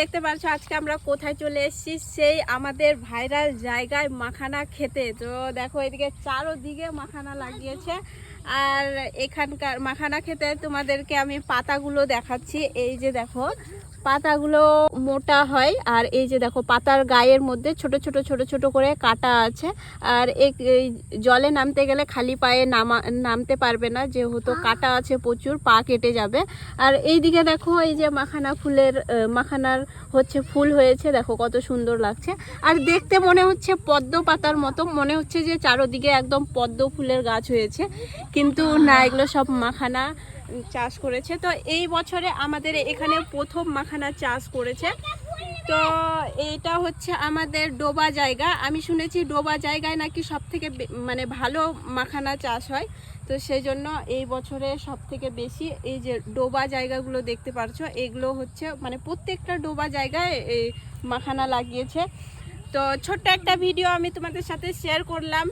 দেখতে পাচ্ছ আজকে আমরা কোথায় চলে এসেছি, সেই আমাদের ভাইরাল জায়গায় মাখানা খেতে। তো দেখো এদিকে চারোদিকে মাখানা লাগিয়েছে, আর এখানকার মাখানা খেতে তোমাদেরকে আমি পাতাগুলো দেখাচ্ছি। এই যে দেখো পাতাগুলো মোটা হয়, আর এই যে দেখো পাতার গায়ের মধ্যে ছোট ছোট ছোট ছোট করে কাটা আছে। আর এই জলে নামতে গেলে খালি পায়ে নামতে পারবে না, যেহেতু কাটা আছে প্রচুর, পা কেটে যাবে। আর এই দিকে দেখো এই যে মাখানা ফুলের মাখানার হচ্ছে ফুল হয়েছে, দেখো কত সুন্দর লাগছে। আর দেখতে মনে হচ্ছে পদ্ম পাতার মতো, মনে হচ্ছে যে চারোদিকে একদম পদ্ম ফুলের গাছ হয়েছে, কিন্তু না, এগুলো সব মাখানা চাষ করেছে। তো এই বছরে আমাদের এখানে প্রথম মাখানা চাষ করেছে। তো এইটা হচ্ছে আমাদের ডোবা জায়গা। আমি শুনেছি ডোবা জায়গায় নাকি সব থেকে মানে ভালো মাখানা চাষ হয়। তো সেই জন্য এই বছরে সব থেকে বেশি এই যে ডোবা জায়গাগুলো দেখতে পাচ্ছ, এগুলো হচ্ছে মানে প্রত্যেকটা ডোবা জায়গায় এই মাখানা লাগিয়েছে। তো ছোট্ট একটা ভিডিও আমি তোমাদের সাথে শেয়ার করলাম।